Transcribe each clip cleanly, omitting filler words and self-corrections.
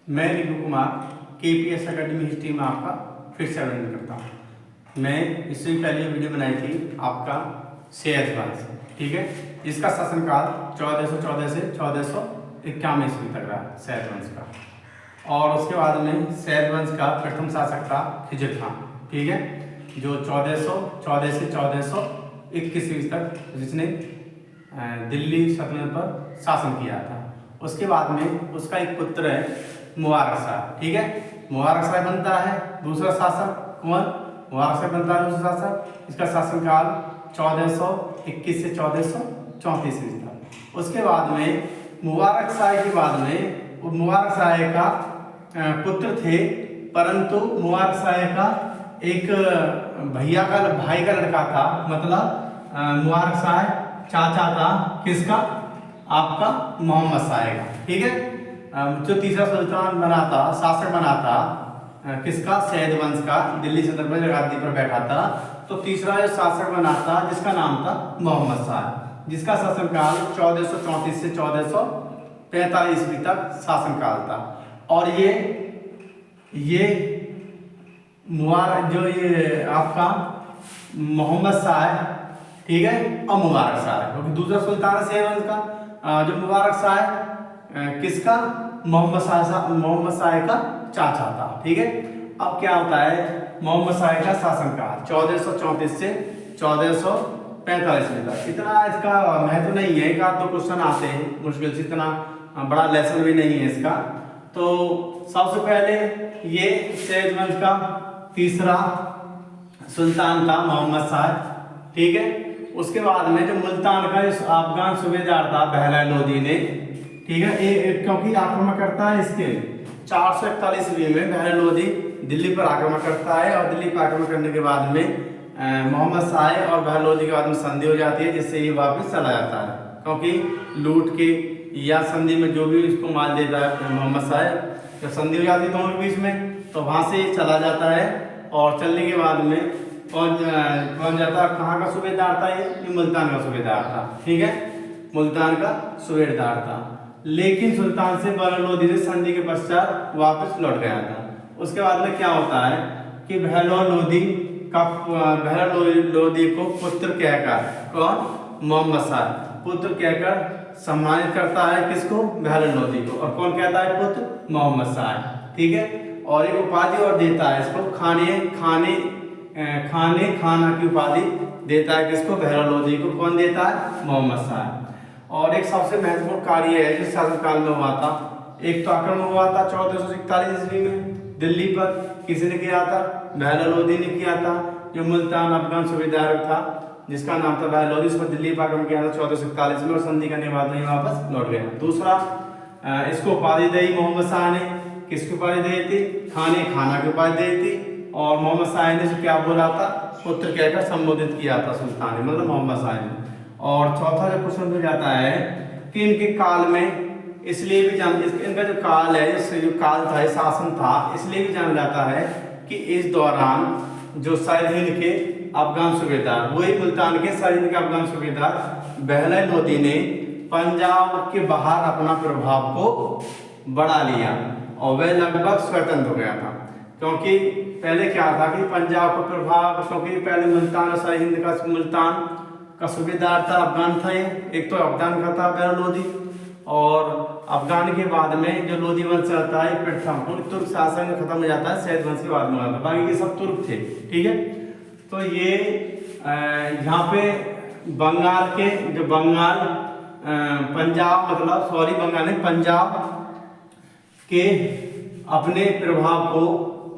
मैं Rinku Kumar KPS academy history में आपका फिर से अभिनंदन करता हूँ। मैं इससे पहले वीडियो बनाई थी आपका सैयद वंश, ठीक है, इसका शासनकाल 1414 से 1491 ईस्वी तक रहा सैयद वंश का। और उसके बाद में सैयद वंश का प्रथम शासक था खिजर खान, ठीक है, जो 1414 से 1421 ईस्वी तक जिसने दिल्ली सल्तनत पर शासन किया था। उसके बाद में उसका एक पुत्र है मुबारक शाह, ठीक है, मुबारक शाह बनता है दूसरा शासक। कौन? मुबारक शाह बनता है दूसरा शासक। इसका शासनकाल 1421 से 1434 ईस्वी तक। उसके बाद में मुबारक शाह के बाद में मुबारक शाह का पुत्र थे, परंतु मुबारक शाह का एक भाई का लड़का था, मतलब मुबारक शाह चाचा था किसका? आपका मोहम्मद शाह का, ठीक है। जो तीसरा सुल्तान बना था, शासक बना था किसका? सैयद वंश का, दिल्ली सल्तनत पर गद्दी पर बैठा था। तो तीसरा जो शासक बना था जिसका नाम था मोहम्मद शाह, जिसका शासनकाल 1434 से 1445 ईस्वी तक शासनकाल था। और ये मुबारक जो ये आपका मोहम्मद शाह, ठीक है, और मुबारक शाह, क्योंकि दूसरा सुल्तान है सैयद वंश का। जो मुबारक शाह किसका? मोहम्मद शाह का चाचा था, ठीक है। अब क्या होता है? मोहम्मद शाह का शासनकाल 1434 से 1445 में तक। इतना इसका महत्व नहीं है, एक आध दो क्वेश्चन आते हैं मुश्किल से, इतना बड़ा लेसन भी नहीं है इसका। तो सबसे पहले ये सैयद वंश का तीसरा सुल्तान था मोहम्मद शाह, ठीक है। उसके बाद में जो मुल्तान का अफगान सूबेदार था बहरौल लोदी ने, ठीक है, क्योंकि आक्रमण करता है इसके 441 ईस्वी में बहरौल लोदी दिल्ली पर आक्रमण करता है। और दिल्ली पर आक्रमण करने के बाद में मोहम्मद शाह और बहरौल लोदी के बाद में संधि हो जाती है, जिससे ये वापस चला जाता है, क्योंकि लूट के या संधि में जो भी इसको माल देता है मोहम्मद शाह, जब संधि हो जाती है दोनों के बीच में, तो वहाँ से चला जाता है। और चलने के बाद में कौन जाता है? कहाँ का सूबेदार था? ये मुल्तान का सूबेदार था, ठीक है, मुल्तान का सूबेदार था। लेकिन सुल्तान से बहरौल लोदी ने संधि के पश्चात वापस लौट गया था। उसके बाद में क्या होता है कि बहरौल लोदी को पुत्र कहकर, कौन? मोहम्मद शाह पुत्र कहकर सम्मानित करता है किसको? बहरौल लोदी को। और कौन कहता है पुत्र? मोहम्मद शाह, ठीक है। और एक उपाधि और देता है इसको, खाना की उपाधि देता है किसको? बहरौल लोदी को। कौन देता है? मोहम्मद शाह। और एक सबसे महत्वपूर्ण कार्य है जिस शासनकाल में हुआ था, एक तो आक्रमण हुआ था 1441 ईस्वी में दिल्ली पर। किसने किया था? बहरौल लोदी ने किया था, जो मुल्तान अफगान सूबेदार था जिसका नाम था बहरौल लोदी। उसको दिल्ली पर आक्रमण किया था 1441 में, और संधि करने के बाद में वापस लौट गया। दूसरा, इसको उपाधि दी मोहम्मद शाह ने। किसकी उपाधि दी थी? खाना की उपाधि दी थी। और मोहम्मद शाह ने जो क्या बोला था? पुत्र कहकर संबोधित किया था सुल्तान ने, मतलब मोहम्मद शाह ने। और चौथा जो क्वेश्चन हो जाता है कि इनके काल में, इसलिए भी इनका जो काल है, जो काल था, शासन था, इसलिए भी जाना जाता है कि इस दौरान जो सरहिंद के अफगान सूबेदार, वही मुल्तान के सरहिंद के अफगान सूबेदार बहरौल लोदी ने पंजाब के बाहर अपना प्रभाव को बढ़ा लिया और वह लगभग स्वतंत्र हो गया था। क्योंकि पहले क्या था कि पंजाब का प्रभाव, क्योंकि पहले मुल्तान और सरहिंद का, मुल्तान का सूबेदार था अफगान था, एक तो अफगान का था बहरौल लोदी, और अफगान के बाद में जो लोदी वंश रहता है प्रथम तुर्क शासन खत्म हो जाता है, सैयद वंश के बाद में आता, बाकी ये सब तुर्क थे, ठीक है। तो ये यहाँ पे बंगाल के जो पंजाब, मतलब सॉरी बंगाल नहीं, पंजाब के अपने प्रभाव को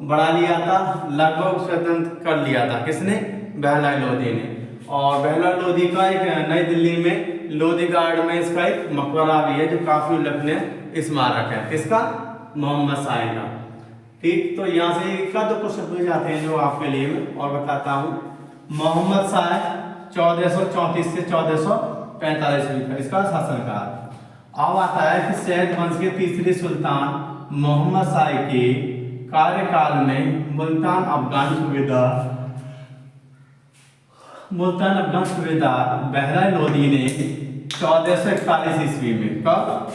बढ़ा लिया था, लगभग स्वतंत्र कर लिया था। किसने? बहरौल लोदी ने। और बहरौल लोदी का एक नई दिल्ली में लोदी गार्ड में इसका एक मकबरा भी है, जो काफी उल्लेखनीय स्मारक है। किसका? मोहम्मद शाह का, ठीक। तो यहाँ से का दो क्वेश्चन पूछे जाते हैं जो आपके लिए मैं और बताता हूँ। मोहम्मद शाह 1434 से 1445 ईस्वी तक इसका शासनकाल। अब आता है कि सैयद वंश के तीसरे सुल्तान मोहम्मद शाह के कार्यकाल में मुल्तान अफगान सूबेदार बहरौल लोदी ने 1441 ईस्वी में, कब?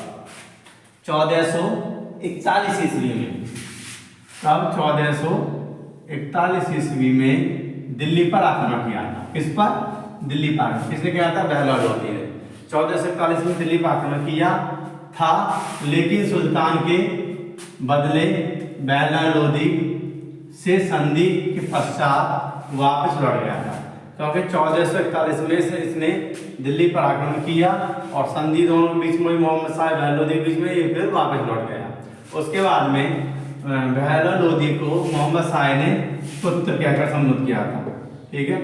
1441 1441 ईस्वी में, कब 1441 ईस्वी में दिल्ली पर आक्रमण किया था। किस पर? दिल्ली पर। किसने किया था? बहलोल लोधी ने 1441 में दिल्ली पर आक्रमण किया था, लेकिन सुल्तान के बदले बहलोल लोधी से संधि के पश्चात वापस लौट गया था, क्योंकि 1441 में से इसने दिल्ली पर आक्रमण किया और संधि दोनों के बीच में, मोहम्मद शाह बहलोल लोधी के बीच में, ये फिर वापस लौट गया। उसके बाद में बहलोल लोधी को मोहम्मद शाह ने पुत्र कहकर संबोधित किया था, ठीक है,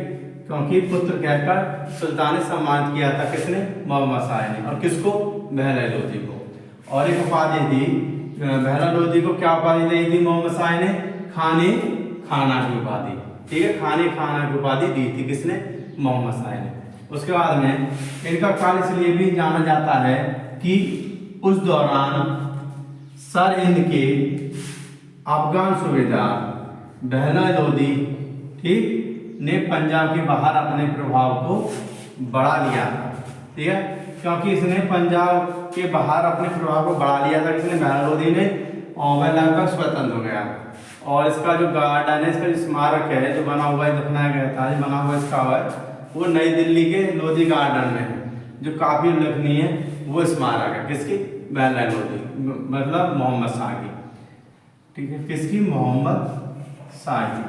क्योंकि पुत्र कहकर सुल्तान ने सम्मानित किया था। किसने? मोहम्मद शाह ने। और किसको? बहलोल लोधी को। और एक उपाधि थी बहलोल लोधी को, क्या उपाधि दी थी मोहम्मद शाह ने? खाने खाना की उपाधि, ठीक है, खाने खाना की उपाधि दी थी। किसने? मोहम्मद शाह ने। उसके बाद में इनका काल इसलिए भी जाना जाता है कि उस दौरान सर हिंद के अफगान सूबेदार बहलोल लोधी, ठीक, ने पंजाब के बाहर अपने प्रभाव को बढ़ा लिया था, ठीक है, क्योंकि इसने पंजाब के बाहर अपने प्रभाव को बढ़ा लिया था। किसने? बहलोल लोधी ने। और वह लगभग स्वतंत्र हो गया। और इसका जो गार्डन है, इसका जो स्मारक है जो बना हुआ है, दफनाया गया था, जो बना हुआ इसका है, वो नई दिल्ली के लोधी गार्डन में है, जो काफ़ी उल्लेखनीय है। वो स्मारक है किसकी? बहलोल लोधी, मतलब मोहम्मद शाह की, ठीक है, किसकी? मोहम्मद शाह की।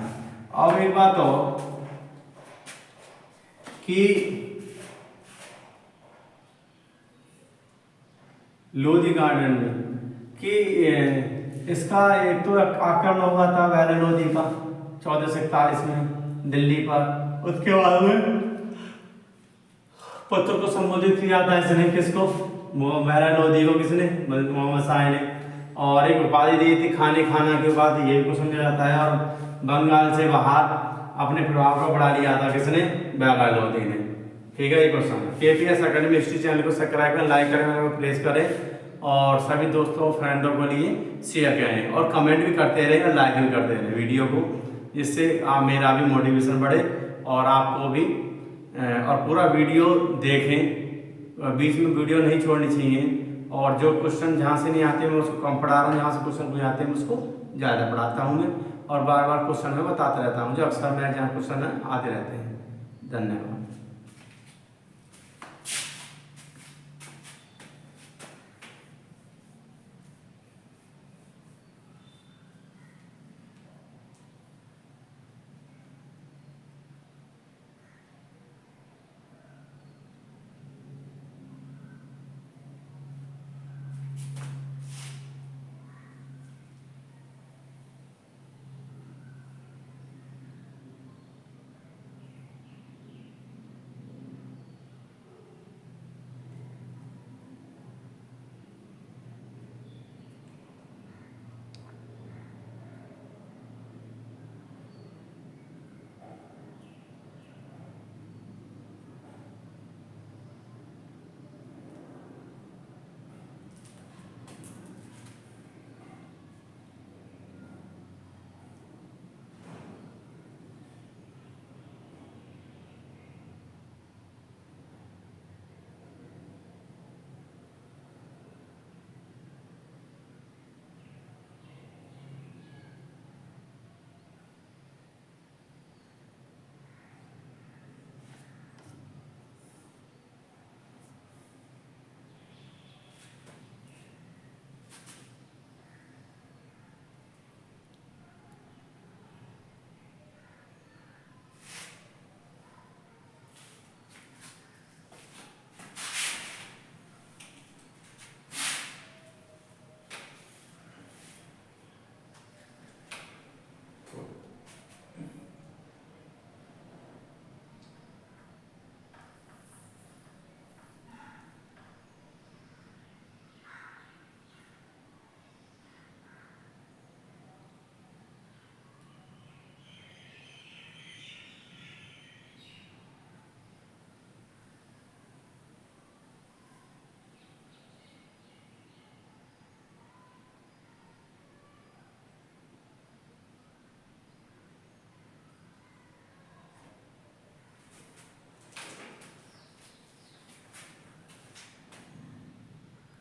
अब एक बात और कि लोधी गार्डन में कि इसका एक तो आक्रमण हुआ था बहलोल लोधी का 1441 में दिल्ली पर। उसके बाद में पत्र को संबोधित किया था इसने। किसको? बहलोल लोधी को। किसने? मोहम्मद शाह ने। और एक उपाधि दी थी खाने खाना की उपाधि, ये भी समझा जाता है। और बंगाल से बाहर अपने प्रभाव को बढ़ा लिया था। किसने? बहलोल लोधी ने, ठीक है। ये question KPS academy history channel को सब्सक्राइब करें, लाइक करें, प्लेस करें और सभी दोस्तों फ्रेंडों को लिए शेयर करें और कमेंट भी करते रहें और लाइक भी करते रहें वीडियो को, जिससे मेरा भी मोटिवेशन बढ़े और आपको भी। और पूरा वीडियो देखें, बीच में वीडियो नहीं छोड़नी चाहिए। और जो क्वेश्चन जहाँ से नहीं आते मैं उसको कम पढ़ा रहा हूँ, जहाँ से क्वेश्चन नहीं आते मैं उसको ज़्यादा पढ़ाता हूँ मैं, और बार बार क्वेश्चन में बताता रहता हूँ, जो अक्सर मैं जहाँ क्वेश्चन आते रहते हैं। धन्यवाद।